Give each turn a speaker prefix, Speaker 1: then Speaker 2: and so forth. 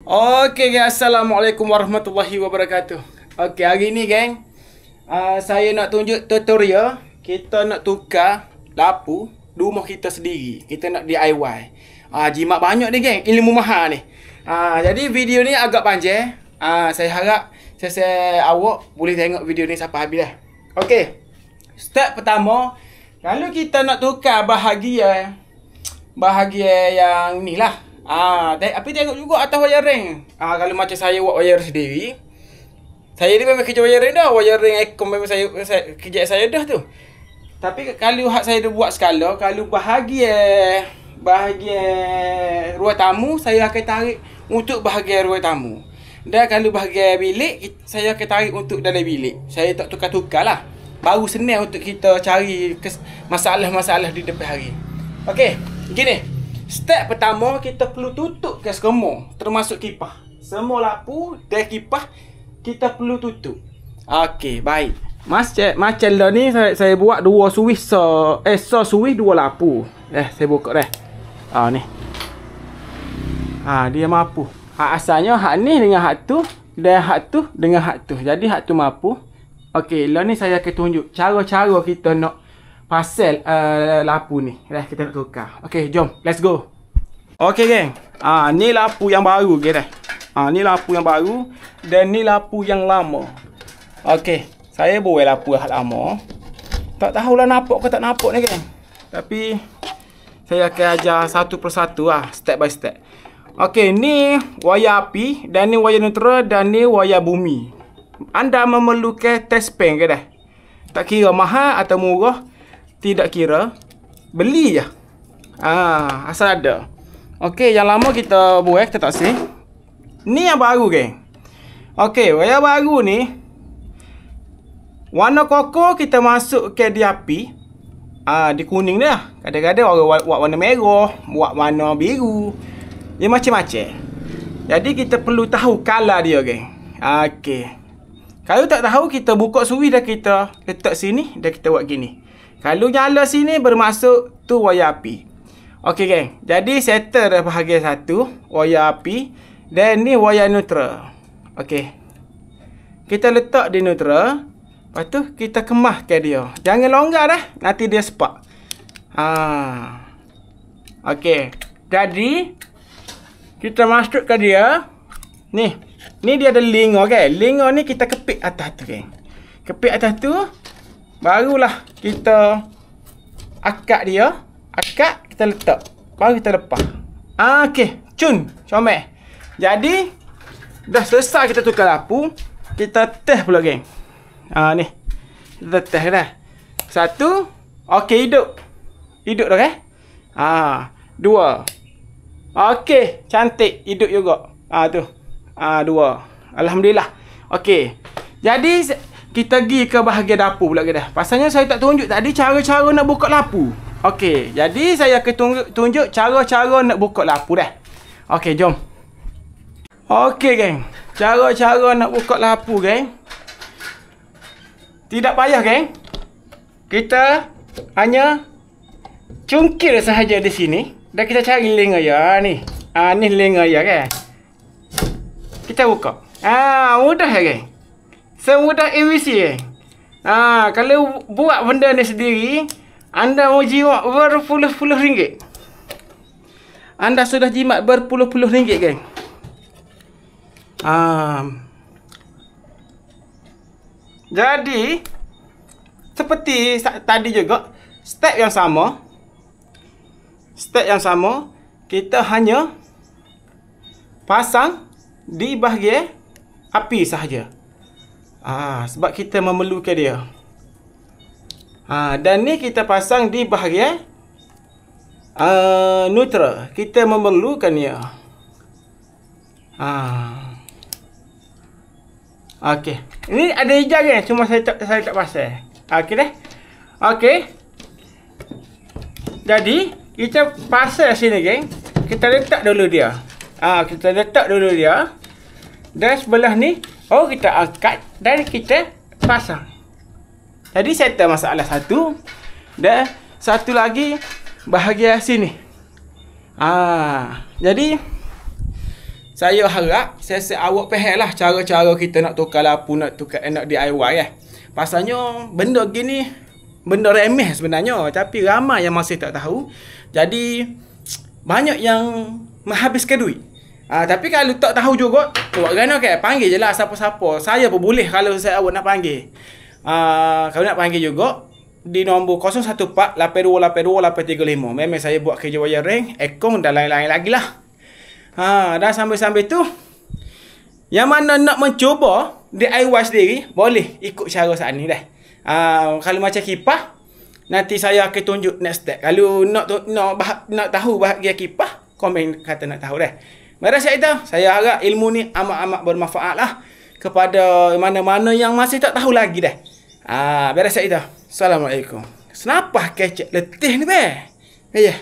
Speaker 1: Okey guys, Assalamualaikum warahmatullahi wabarakatuh. Okey, hari ni geng, saya nak tunjuk tutorial. Kita nak tukar lampu rumah kita sendiri. Kita nak DIY. Jimat banyak ni geng, ilmu mahal ni. Jadi video ni agak panjang. Saya harap awak boleh tengok video ni sampai habis lah. Okey. Step pertama, kalau kita nak tukar bahagian yang ni lah. Tapi tengok juga atas wiring. Kalau macam saya buat wiring sendiri, saya ni memang kerja wiring dah. Wiring aircon memang kerja saya dah tu. Tapi kalau saya dah buat skala, kalau bahagian ruang tamu, saya akan tarik untuk bahagian ruang tamu. Dan kalau bahagian bilik, saya akan tarik untuk dalam bilik. Saya tak tukar-tukar lah. Baru senang untuk kita cari masalah-masalah di depan hari. Okey, gini. Step pertama, kita perlu tutup ke semua, termasuk kipas. Semua lampu dan kipas kita perlu tutup. Okey, baik. Macam lah ni saya buat dua switch switch dua lampu. Saya buka dah. Ni. Dia mampu. Asalnya hak ni dengan hak tu dan hak tu dengan hak tu. Jadi hak tu mampu. Okey, lah ni saya akan tunjuk cara-cara kita nak pasal lampu ni. Kita nak tukar. Okey, jom. Let's go. Okey, geng. Ni lampu yang baru ke dah. Ni lampu yang baru dan ni lampu yang lama. Okey, saya buat lampu yang lama. Tak tahulah nampak ke tak nampak ni, geng. Tapi saya akan ajar satu persatu step by step. Okey, ni wayar api dan ni wayar neutral dan ni wayar bumi. Anda memerlukan test pen ke dah. Tak kira mahal atau murah, tidak kira, beli je. Asal ada. Okey, yang lama kita buat, kita tak sih. Ni yang baru, geng. Okey, wayar baru ni warna koko kita masuk ke di api. Di kuning dah. Kadang-kadang orang buat warna merah, buat warna biru. Dia macam-macam. Jadi kita perlu tahu color dia, geng. Okey. Kalau tak tahu, kita buka switch dah, kita letak sini dan kita buat gini. Kalau nyala sini bermaksud tu wayar api. Okey, geng. Jadi settle dah bahagian satu, wayar api, dan ni wayar neutral. Okey. Kita letak di neutral. Lepas tu kita kemaskan dia. Jangan longgar dah, nanti dia spark. Okey. Jadi kita masukkan dia. Ni dia ada lingo, kan? Lingo ni kita kepit atas tu, geng. Kepit atas tu, barulah kita akak dia. Akak, kita letak. Baru kita lepas. Okey. Cun. Comel. Jadi, dah selesai kita tukar lampu. Kita test pula, geng. Ni. Kita test dah. Satu. Okey, hidup. Hidup dah, kan? Dua. Okey. Cantik. Hidup juga. Tu. Dua. Alhamdulillah. Okey. Jadi, kita pergi ke bahagian dapur pula ke dah. Pasalnya saya tak tunjuk tadi cara-cara nak buka lampu. Okey, jadi saya akan tunjuk cara-cara nak buka lampu dah. Okey, jom. Okey, geng. Cara-cara nak buka lampu, geng. Tidak payah, geng. Kita hanya cungkil sahaja di sini dan kita cari link aja ni. Ni link aja, kan. Kita buka. Mudah ya, geng. Semudah ABC, geng. Kalau buat benda ni sendiri, anda mau jimat berpuluh-puluh ringgit. Anda sudah jimat berpuluh-puluh ringgit, geng. Jadi seperti tadi juga, step yang sama, kita hanya pasang di bahagian api sahaja. Sebab kita memerlukan dia. Dan ni kita pasang di bahagian neutral. Kita memerlukan dia. Okey. Ini ada hijau, kan? Cuma saya tak pasang. Okey dah. Okey. Jadi kita pasang sini, geng. Kita letak dulu dia. Dan sebelah ni, kita angkat dan kita pasang. Jadi settle masalah satu. Dan satu lagi bahagian sini. Jadi saya harap saya awak faham lah cara-cara kita nak tukar lampu, nak DIY kan. Pasalnya benda gini benda remeh sebenarnya, tapi ramai yang masih tak tahu. Jadi banyak yang menghabiskan duit. Tapi kalau tak tahu juga, buat gana kan, panggil je lah siapa-siapa. Saya pun boleh kalau saya awak nak panggil. Kalau nak panggil juga di nombor 014 8282 835. Memang saya buat kerja wiring, aircon dan lain-lain lagi lah. Dan sambil-sambil tu, yang mana nak mencuba DIY sendiri, boleh ikut cara saat ni dah. Kalau macam kipas, nanti saya akan tunjuk next step. Kalau nak tahu bahagian kipas, komen kata nak tahu dah. Mari saya harap ilmu ni amat-amat bermanfaat lah kepada mana-mana yang masih tak tahu lagi dah. Biar saya dah. Assalamualaikum. Kenapa kecek letih ni be? Ya.